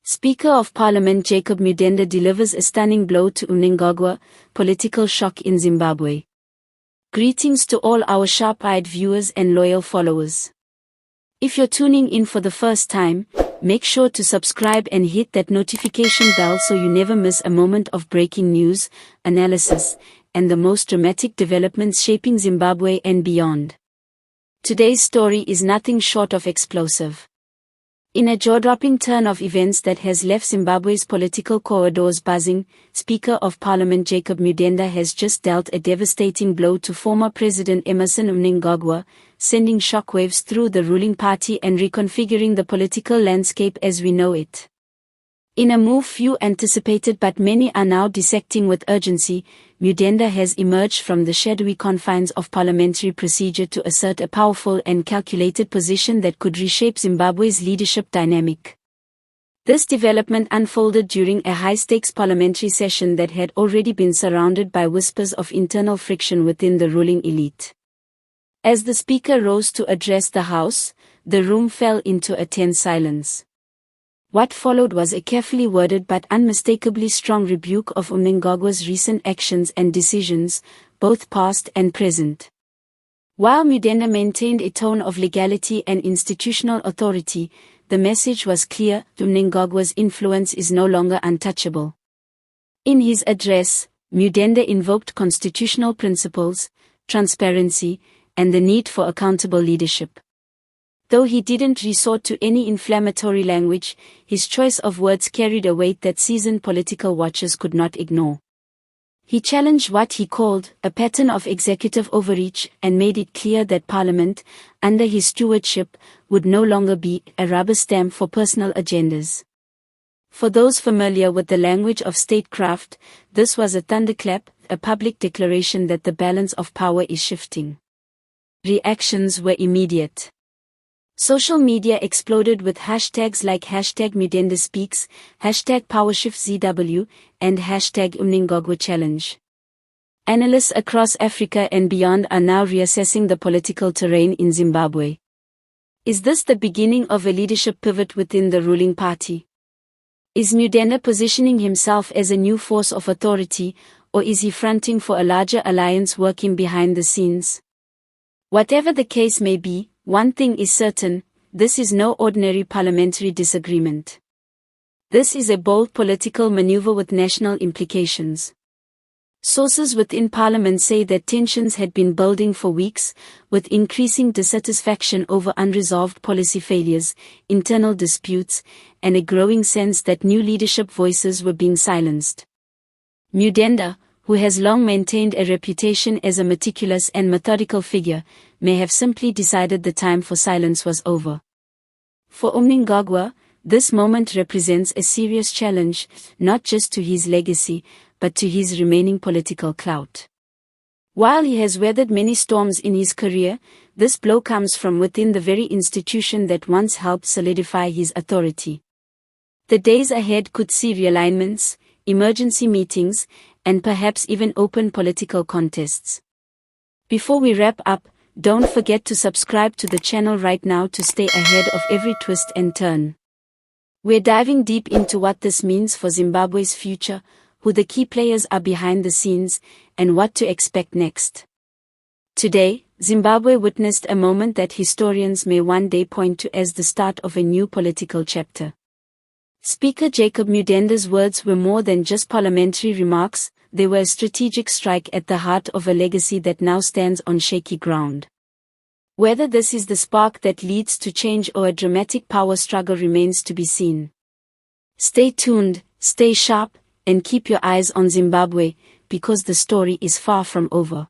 Speaker of Parliament Jacob Mudenda delivers a stunning blow to Mnangagwa, political shock in Zimbabwe. Greetings to all our sharp-eyed viewers and loyal followers. If you're tuning in for the first time, make sure to subscribe and hit that notification bell so you never miss a moment of breaking news, analysis, and the most dramatic developments shaping Zimbabwe and beyond. Today's story is nothing short of explosive. In a jaw-dropping turn of events that has left Zimbabwe's political corridors buzzing, Speaker of Parliament Jacob Mudenda has just dealt a devastating blow to former President Emmerson Mnangagwa, sending shockwaves through the ruling party and reconfiguring the political landscape as we know it. In a move few anticipated but many are now dissecting with urgency, Mudenda has emerged from the shadowy confines of parliamentary procedure to assert a powerful and calculated position that could reshape Zimbabwe's leadership dynamic. This development unfolded during a high-stakes parliamentary session that had already been surrounded by whispers of internal friction within the ruling elite. As the speaker rose to address the House, the room fell into a tense silence. What followed was a carefully worded but unmistakably strong rebuke of Mnangagwa's recent actions and decisions, both past and present. While Mudenda maintained a tone of legality and institutional authority, the message was clear: Mnangagwa's influence is no longer untouchable. In his address, Mudenda invoked constitutional principles, transparency, and the need for accountable leadership. Though he didn't resort to any inflammatory language, his choice of words carried a weight that seasoned political watchers could not ignore. He challenged what he called a pattern of executive overreach and made it clear that Parliament, under his stewardship, would no longer be a rubber stamp for personal agendas. For those familiar with the language of statecraft, this was a thunderclap, a public declaration that the balance of power is shifting. Reactions were immediate. Social media exploded with hashtags like #MudendaSpeaks, #PowerShiftZW, and #Mnangagwa Analysts across Africa and beyond are now reassessing the political terrain in Zimbabwe. Is this the beginning of a leadership pivot within the ruling party? Is Mudenda positioning himself as a new force of authority, or is he fronting for a larger alliance working behind the scenes? Whatever the case may be, one thing is certain: this is no ordinary parliamentary disagreement. This is a bold political maneuver with national implications. Sources within Parliament say that tensions had been building for weeks, with increasing dissatisfaction over unresolved policy failures, internal disputes, and a growing sense that new leadership voices were being silenced. Mudenda, who has long maintained a reputation as a meticulous and methodical figure, may have simply decided the time for silence was over. For Mnangagwa, this moment represents a serious challenge, not just to his legacy, but to his remaining political clout. While he has weathered many storms in his career, this blow comes from within the very institution that once helped solidify his authority. The days ahead could see realignments, emergency meetings, and perhaps even open political contests. Before we wrap up, don't forget to subscribe to the channel right now to stay ahead of every twist and turn. We're diving deep into what this means for Zimbabwe's future, who the key players are behind the scenes, and what to expect next. Today, Zimbabwe witnessed a moment that historians may one day point to as the start of a new political chapter. Speaker Jacob Mudenda's words were more than just parliamentary remarks, they were a strategic strike at the heart of a legacy that now stands on shaky ground. Whether this is the spark that leads to change or a dramatic power struggle remains to be seen. Stay tuned, stay sharp, and keep your eyes on Zimbabwe, because the story is far from over.